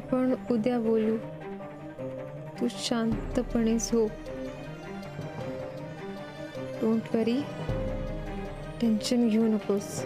आपण उद्या बोलू. तू शांतपणे झोप. डोंट वरी, टेन्शन घेऊ नकोस.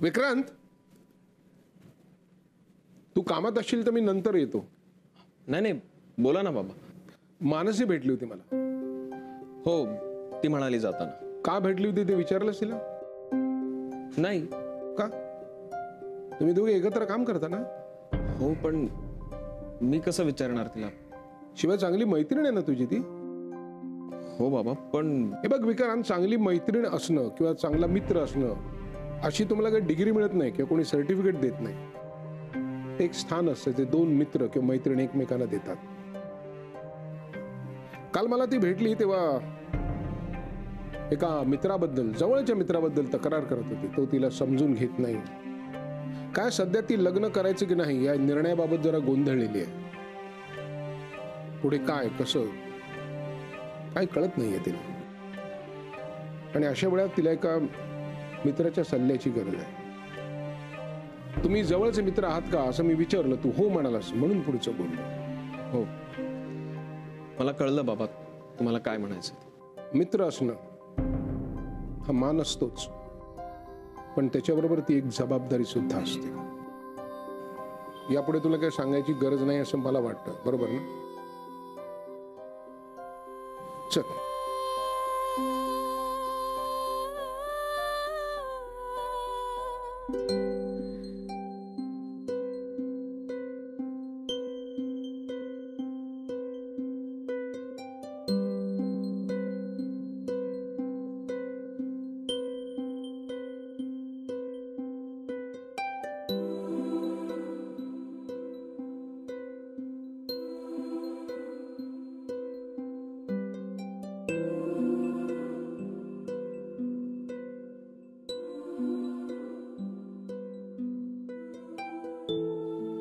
विक्रांत, तू कामात असशील तर मी नंतर येतो. नाही नाही, बोला ना बाबा. मानसी भेटली होती मला. हो, ती म्हणाली जाताना. का भेटली होती ते विचारलंस तिला? नाही. का? तुम्ही दोघे एकत्र काम करता ना? हो, पण मी कसं विचारणार तिला? शिवाय चांगली मैत्रीण आहे ना तुझी ती. हो बाबा, पण हे बघ विक्रांत, चांगली मैत्रीण असणं किंवा चांगला मित्र असणं अशी तुम्हाला काही डिग्री मिळत नाही किंवा कोणी सर्टिफिकेट देत नाही. एक स्थान असतं ते दोन मित्र किंवा मैत्रीण एकमेकांना देतात. काल मला ती भेटली तेव्हा एका मित्राबद्दल, जवळच्या मित्राबद्दल तक्रार करत होती. तो तिला समजून घेत नाही. काय सध्या ती लग्न करायचं की नाही या निर्णयाबाबत जरा गोंधळलेली आहे. पुढे काय कसं काय कळत नाहीये तिला. आणि अशा वेळात तिला एका मित्राच्या सल्ल्याची गरज आहे. तुम्ही जवळचे मित्र आहात का असं मी विचारलं. तू हो म्हणालास म्हणून पुढचं बोललो. हो, मला कळलं बाबा तुम्हाला काय म्हणायचं. मित्र असणं हा मान असतोच, पण त्याच्याबरोबर ती एक जबाबदारी सुद्धा असते. यापुढे तुला काही सांगायची गरज नाही असं मला वाटतं. बरोबर ना? चल.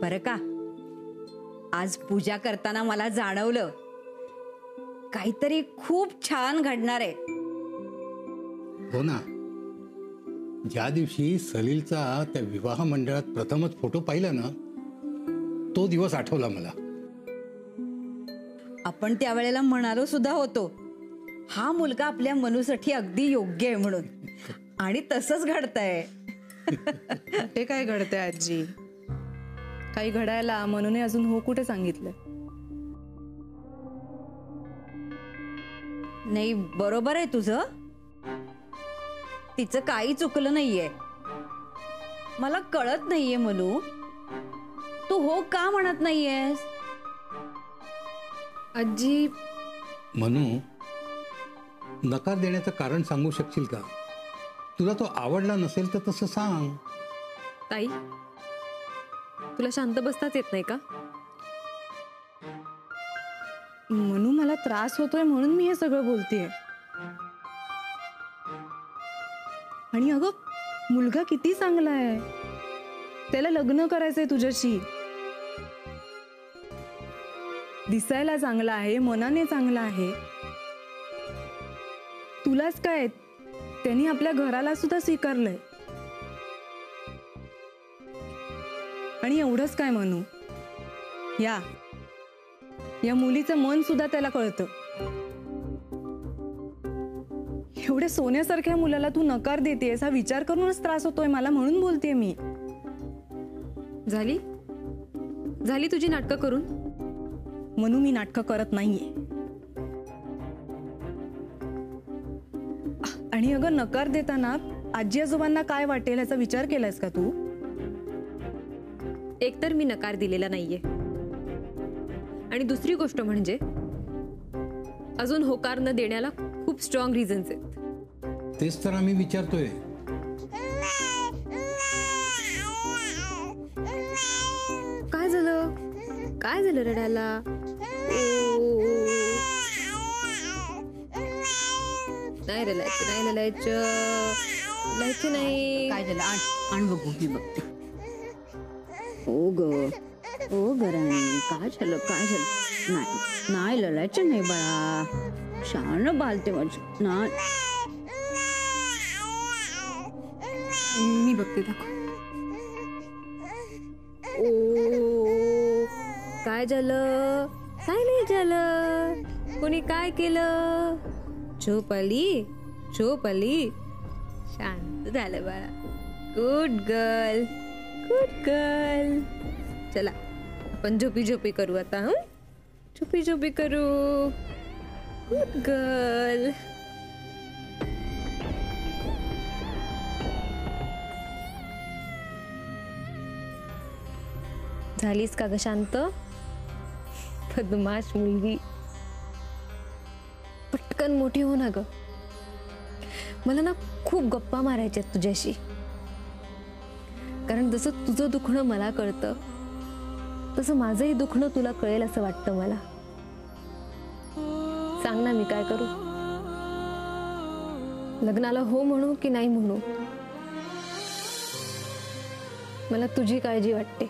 बरं का, आज पूजा करताना मला जाणवलं काहीतरी खूप छान घडणार आहे. हो ना, ज्या दिवशी सलीलचा त्या विवाह मंडळात प्रथमच फोटो पाहिला ना, तो दिवस आठवला मला. आपण त्यावेळेला म्हणालो सुद्धा होतो हा मुलगा आपल्या मनूसाठी अगदी योग्य आहे म्हणून. आणि तसंच घडतंय. ते काय घडतंय आजी? काही घडायला मनूने अजून हो कुठे सांगितलं? नाही, बरोबर आहे तुझं. तिचं काही चुकलं नाहीये. मला कळत नाहीये मनू, तू हो का म्हणत नाहीयेस? आजी, म्हणू नकार देण्याचं कारण सांगू शकशील का? तुला तो आवडला नसेल तर तसं सांग. ताई, तुला शांत बसताच येत नाही का? म्हणू मला त्रास होतोय म्हणून मी हे सगळं बोलतेय. आणि अगं, मुलगा किती चांगला आहे. त्याला लग्न करायचंय तुझ्याशी. दिसायला चांगला आहे, मनाने चांगला आहे. तुलाच काय, त्यांनी आपल्या घराला सुद्धा स्वीकारलंय. आणि एवढंच काय म्हणू, या मुलीचं मन सुद्धा त्याला कळतं. एवढ्या सोन्यासारख्या मुलाला तू नकार देतेस हा विचार करूनच त्रास होतोय मला, म्हणून बोलतेय मी. झाली तुझी नाटकं करून? म्हणून मी नाटकं करत नाहीये. आणि अगं, नकार देताना आजी आजोबांना काय वाटेल ह्याचा विचार केलायस का तू? एकतर मी नकार दिलेला नाहीये, आणि दुसरी गोष्ट म्हणजे अजून होकार न देण्याला खूप स्ट्रॉंग रिझन्स आहेत. तेच तर आम्ही विचारतोय. काय झालं? काय काय झालं रडायला? नाही रडायचं, नाही रडायचं, रडायचं नाही. काय झालं? आण बघू, मी बघते. ओ ग राणी, काय झालं? काय झालं? नाही लढायचं नाही बाळा, शान बालते माझी. नाही, मी बघते, दाखव. ओ, काय झालं? काय नाही झालं. कोणी काय केलं? झोप आली, झोप आली. शांत झालं बाळा. Good girl, good girl. चला आपण झोपी झोपी करू आता. हं, झोपी झोपी करू. Good girl. झालीस का ग शांत? बदमाश मुलगी, पटकन मोठी हो ना ग. मला ना खूप गप्पा मारायच्यात तुझ्याशी, कारण जसं तुझं दुखणं मला कळतं तसं माझंही दुखणं तुला कळेल असं वाटतं मला. सांग ना, मी काय करू? लग्नाला हो म्हणू की नाही म्हणू? मला तुझी काळजी वाटते.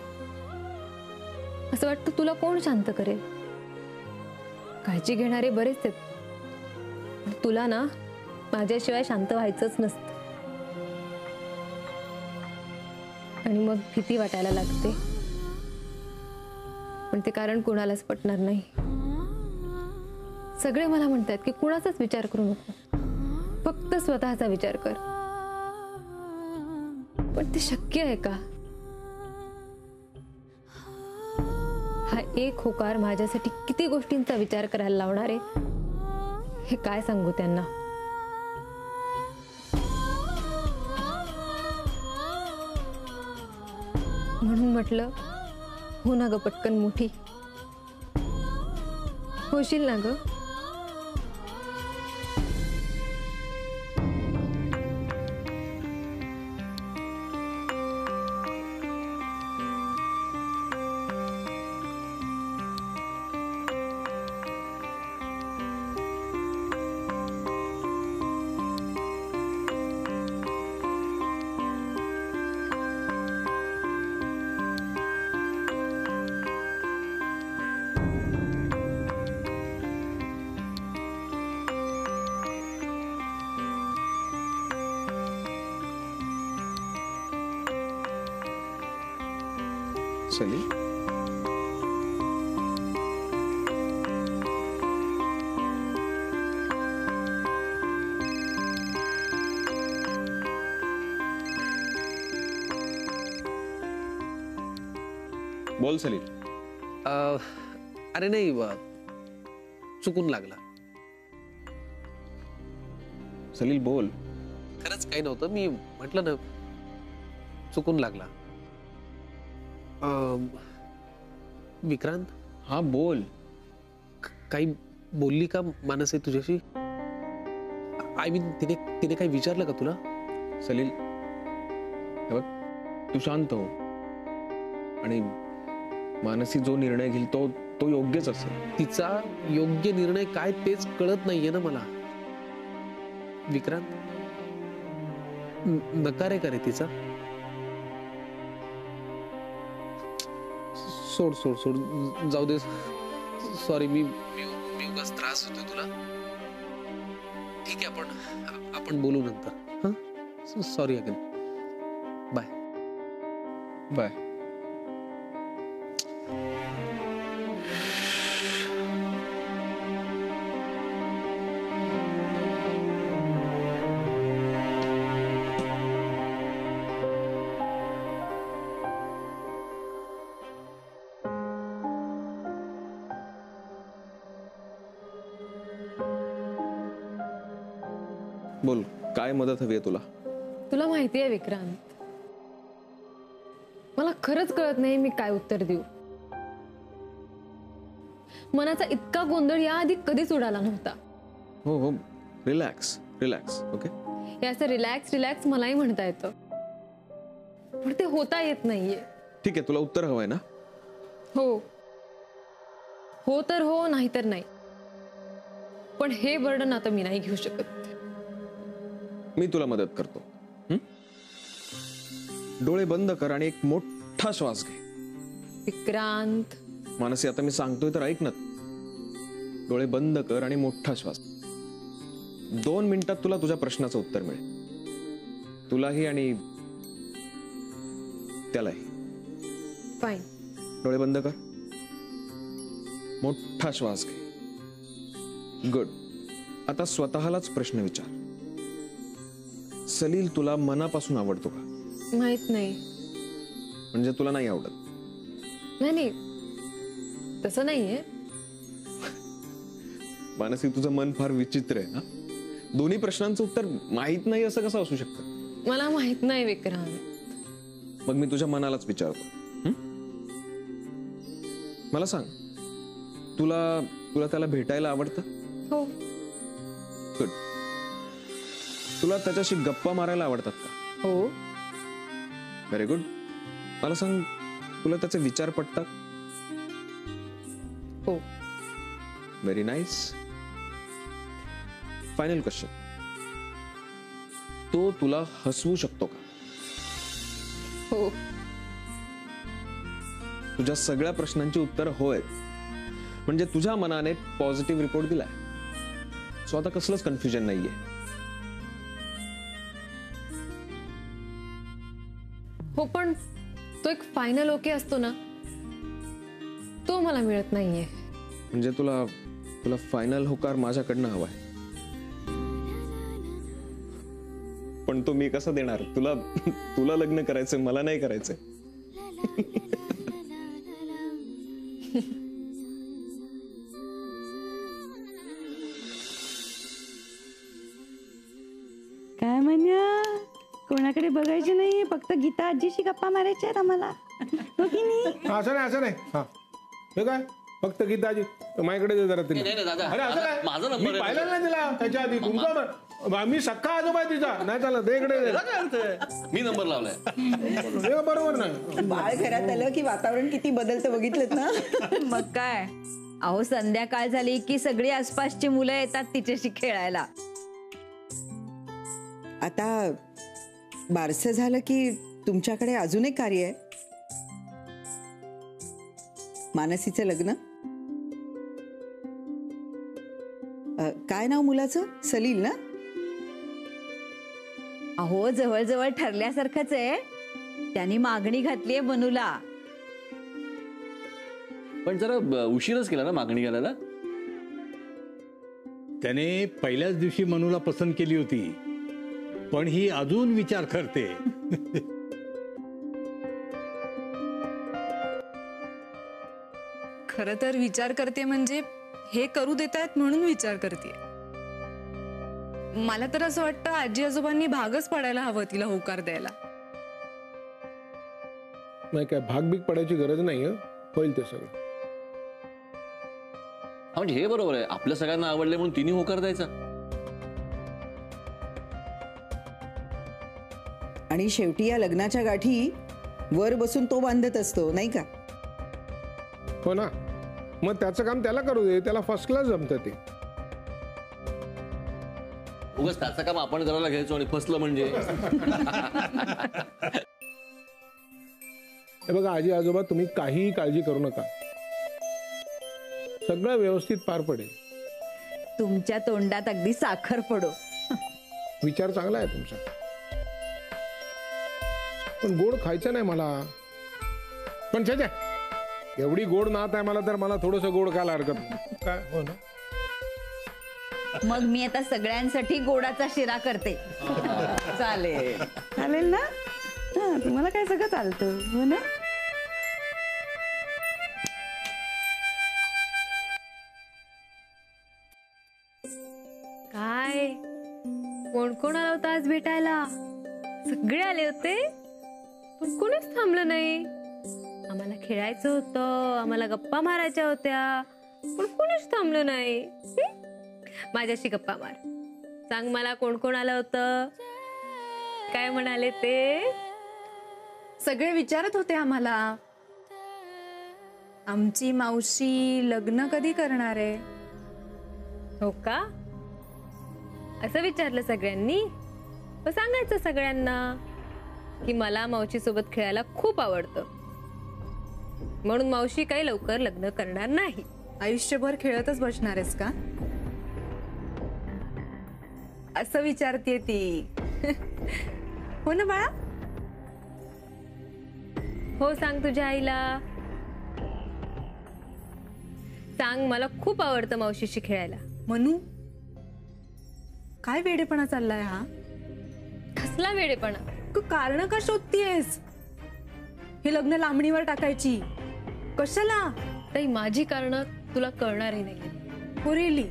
असं वाटतं तुला कोण शांत करेल? काळजी घेणारे बरेच आहेत, तुला ना माझ्याशिवाय शांत व्हायचंच नसतं. आणि मग भीती वाटायला लागते, पण ते कारण कुणालाच पटणार नाही. सगळे मला म्हणतात की कुणाचाच विचार करू नको, फक्त स्वतःचा विचार कर. पण ते शक्य आहे का? हा एक होकार माझ्यासाठी किती गोष्टींचा विचार करायला लावणार आहे, हे काय सांगू त्यांना? म्हणून म्हटलं, हो ना ग पटकन मोठी. होशील ना ग? सलील, बोल सलील. अरे नाही, चुकून लागला. सलील बोल. खरंच काही नव्हतं, मी म्हटलं ना, चुकून लागला. विक्रांत, हा बोल. काही बोलली का मानसी तुझ्याशी? आय मीन, तिने काही विचारलं का तुला? सलील, हे बघ, तू शांत हो आणि मानसी जो निर्णय घेईल तो योग्यच असेल. तिचा योग्य निर्णय काय तेच कळत नाहीये ना मला. विक्रांत, नकार आहे का रे तिचा? सोड सोड सोड, जाऊ दे. सॉरी, मी उगाच त्रास होतोय तुला. ठीक आहे, आपण बोलू नंतर. हा, सॉरी अगेन. Bye bye. बोल, काय मदत हवी आहे तुला? तुला माहिती आहे विक्रांत, मला खरंच कळत नाही मी काय उत्तर देऊ. मनाचा इतका गोंधळ याआधी कधीच उडाला नव्हता. हो हो, रिलॅक्स रिलॅक्स. ओके, हे असं रिलॅक्स रिलॅक्स मलाही म्हणता येतं, पण ते होता येत नाहीये. ठीक आहे, तुला उत्तर हवंय ना? हो, हो तर हो, नाही तर नाही. पण हे बर्डन आता मी नाही घेऊ शकत. मी तुला मदत करतो. हं? डोळे बंद कर आणि एक मोठा श्वास घे. विक्रांत, मानसी, आता मी सांगतोय तर ऐक ना. डोळे बंद कर आणि मोठा श्वास. 2 मिनिटात तुला तुझ्या प्रश्नाचं उत्तर मिळेल. तुलाही आणि त्यालाही. फाईन. डोळे बंद कर. मोठा श्वास घे. गुड. आता स्वतःलाच प्रश्न विचार. सलील तुला मनापासून आवडतो का? माहित नाही. म्हणजे तुला नाही आवडत? नाही, तसं नाहीये. मानसी, तुझं मन फार विचित्र आहे ना. दोन्ही प्रश्नांचं उत्तर माहित नाही असं कसं असू शकतं? मला माहित नाही विक्रांत. मग मी तुझ्या मनालाच विचारतो. हं? मला सांग, तुला तुला त्याला भेटायला आवडतं? हो. गुड. तुला त्याच्याशी गप्पा मारायला आवडतात का? हो. Very good. मला सांग, तुला त्याचे विचार पटतात? हो. Very nice. Final question. तो तुला हसवू शकतो का? हो. तुझ्या सगळ्या प्रश्नांची उत्तर होय. म्हणजे तुझ्या मनाने पॉझिटिव्ह रिपोर्ट दिलाय. सो आता कसलंच कन्फ्युजन नाहीये. हो, पण तो एक फायनल ओके असतो ना, तो मला मिळत नाहीये. म्हणजे तुला तुला फायनल होकार माझ्याकडनं हवाय. पण तो मी कसं देणार? तुला तुला लग्न करायचंय, मला नाही करायचंय. काय म्हणा, कोणाकडे बघायचे नाही, फक्त गीता आजीशी गप्पा मारायच्या आहेत आम्हाला. हो की नाही? असं नाही. हा, हे काय फक्त गीताजी माझ्याकडे दे जरा तिला. नाही, दादा. अरे असं काय? माझा नंबर मी आहे. पाहिलं नाही तिला त्याच्या आधी. तुमचा मी सख्खा आजोबा आहे तिचा. नाही चालत, दे इकडे दे. त्याला काय अर्थ आहे? मी नंबर लावलाय. हे बरोबर नाही. बाळ घरात आलं की वातावरण किती बदलतं बघितलं ना. मग काय, अहो संध्याकाळ झाली की सगळी आसपासची मुलं येतात तिच्याशी खेळायला. आता बारसं झालं की तुमच्याकडे अजून एक कार्य आहे. मानसीचं लग्न. काय नाव मुलाचं? सलील ना? अहो जवळजवळ ठरल्यासारखंच आहे. त्यांनी मागणी घातलीये बनूला. पण जरा उशीरच केला ना मागणी घालायला. त्याने पहिल्याच दिवशी मनूला पसंत केली होती, पण ही अजून विचार करते. खरं तर विचार करते म्हणजे हे करू देत आहेत म्हणून विचार करते. मला तर असं वाटतं आजी आजोबांनी भागच पडायला हवं तिला होकार द्यायला. नाही काय भाग पडायची गरज नाही. होईल ते सगळं. म्हणजे हे बरोबर आहे, आपल्या सगळ्यांना आवडले म्हणून तिने होकार द्यायचा. आणि शेवटी या लग्नाच्या गाठी वर बसून तो बांधत असतो, नाही का? हो ना. मग त्याचं काम त्याला करू दे. त्याला फर्स्ट क्लास जमतं ते. उगाच त्याचं काम आपण करायला घ्यायचो आणि फसलं म्हणजे. हे बघा आजी आजोबा, तुम्ही काहीही काळजी करू नका. सगळं व्यवस्थित पार पडेल. तुमच्या तोंडात अगदी साखर पडो. विचार चांगला आहे तुमचा, पण गोड खायचं नाही मला. पण छे एवढी गोड नात आहे मला, तर मला थोडस गोड खायला हरकत नाही. काय हो ना. मग मी आता सगळ्यांसाठी गोडाचा शिरा करते. चालेल चालेल ना. हा, तुम्हाला काय सगळं चालतं हो ना. काय कोण कोण आला होता आज भेटायला? सगळे आले होते, पण कोणीच थांबलं नाही. आम्हाला खेळायचं होतं, आम्हाला गप्पा मारायच्या होत्या, पण कोणीच थांबलं नाही. माझ्याशी गप्पा मार. सांग मला कोण कोण आलं होतं, काय म्हणाले ते? सगळे विचारत होते आम्हाला. आमची मावशी लग्न कधी करणार आहे? हो का? असं विचारलं सगळ्यांनी? मग सांगायचं सगळ्यांना की मला मावशी सोबत खेळायला खूप आवडतं, म्हणून मावशी काही लवकर लग्न करणार नाही. आयुष्यभर खेळतच बसणार आहेस का? असं विचारते ती. हो ना बाळा? हो, सांग तुझ्या आईला. सांग, मला खूप आवडतं मावशीशी खेळायला. मनू, काय वेडेपणा चाललाय हा? कसला वेडेपणा? कारण का शोधतीयस? हे लग्न लांबणीवर टाकायची कशाला? ताई, माझी कारणं तुला कळणारही नाही. हो रिअली?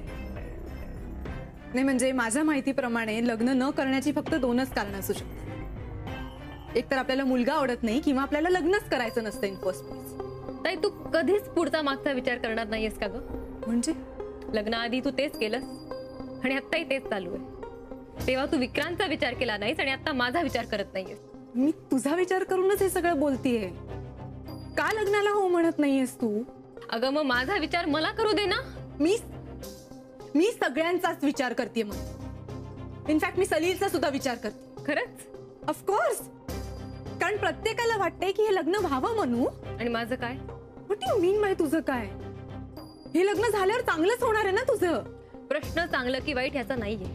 नाही म्हणजे माझ्या माहितीप्रमाणे लग्न न करण्याची फक्त 2च कारणं असू शकतात. एक तर आपल्याला मुलगा आवडत नाही किंवा आपल्याला लग्नच करायचं नसतं इन फर्स्ट प्लेस. ताई, तू कधीच पुढचा मागचा विचार करणार नाहीयेस का ग? म्हणजे लग्नाआधी तू तेच केलंस आणि आत्ताही तेच चालू आहे. तेव्हा तू विक्रांतचा विचार केला नाहीस आणि आता माझा विचार करत नाहीयेस. मी तुझा विचार करूनच हे सगळं बोलतीये. का लग्नाला हो म्हणत नाहीयेस तू? अगं, मग माझा विचार मला करू दे ना. मी सगळ्यांचाच विचार करते. मग इनफॅक्ट मी सलीलचा सुद्धा विचार करते. खरंच? ऑफकोर्स. कारण प्रत्येकाला वाटतंय की हे लग्न व्हावं म्हणू. आणि माझं काय? व्हॉट यू मीन बाय तुझं काय? हे लग्न झाल्यावर चांगलंच होणार आहे ना तुझं? प्रश्न चांगलं की वाईट ह्याचा नाहीये.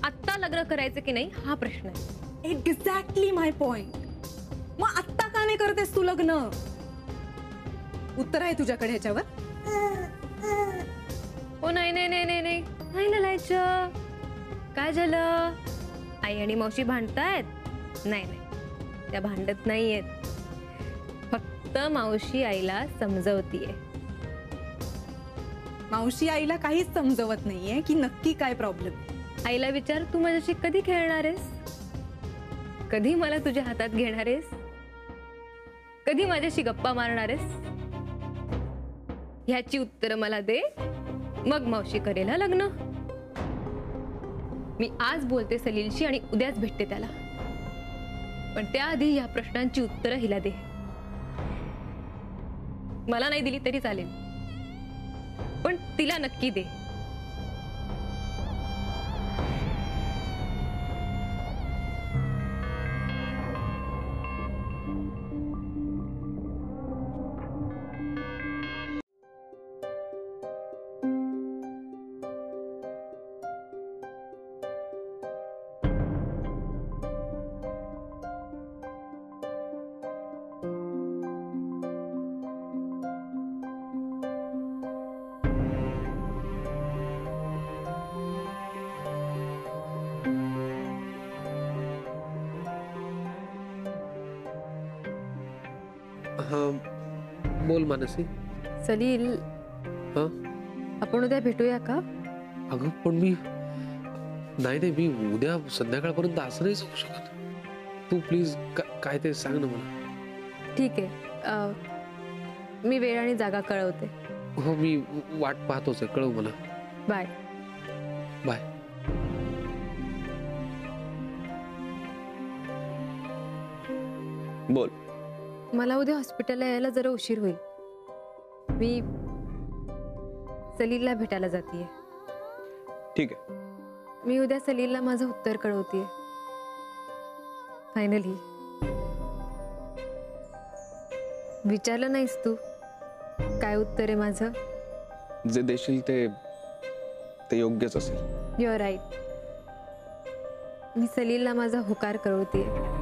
आत्ता लग्न करायचं की नाही हा प्रश्न आहे. एक्झॅक्टली माय पॉइंट. मग आत्ता का नाही करतेस तू लग्न? उत्तर आहे तुझ्याकडे ह्याच्यावर? हो, नाही नाही नाही नाही नाही नाही ललायचं. काय झालं? आई आणि मावशी भांडतायत? नाही नाही, त्या भांडत नाहीयेत. फक्त मावशी आईला समजवतीये. मावशी आईला काहीच समजवत नाहीये की नक्की काय प्रॉब्लेम. आईला विचार, तू माझ्याशी कधी खेळणार आहेस? कधी मला तुझ्या हातात घेणार आहेस? कधी माझ्याशी गप्पा मारणार आहेस? ह्याची उत्तर मला दे, मग मावशी करेल हा लग्न. मी आज बोलते सलीलशी आणि उद्याच भेटते त्याला, पण त्याआधी या प्रश्नांची उत्तरं हिला दे. मला नाही दिली तरी चालेल, पण तिला नक्की दे. हा, बोल मानसी. सलील, हा, आपण उद्या भेटूया का? अगं पण मी मी उद्या संध्याकाळपर्यंत असं नाही जाऊ शकत. तू प्लीज काय ते सांग ना मला. ठीक आहे, मी वेळ आणि जागा कळवते. हो, मी वाट पाहतोच आहे. कळव मला. बाय. बाय. बोल. मला उद्या हॉस्पिटलला यायला जरा उशीर होईल. मी सलीलला भेटायला जातीये. ठीक आहे. मी उद्या सलीलला माझं उत्तर कळवतीये. फायनली. विचारलं नाहीस तू काय उत्तर आहे माझं? जे देशील ते योग्यच असेल. You are right. मी सलीलला माझा होकार कळवतीये.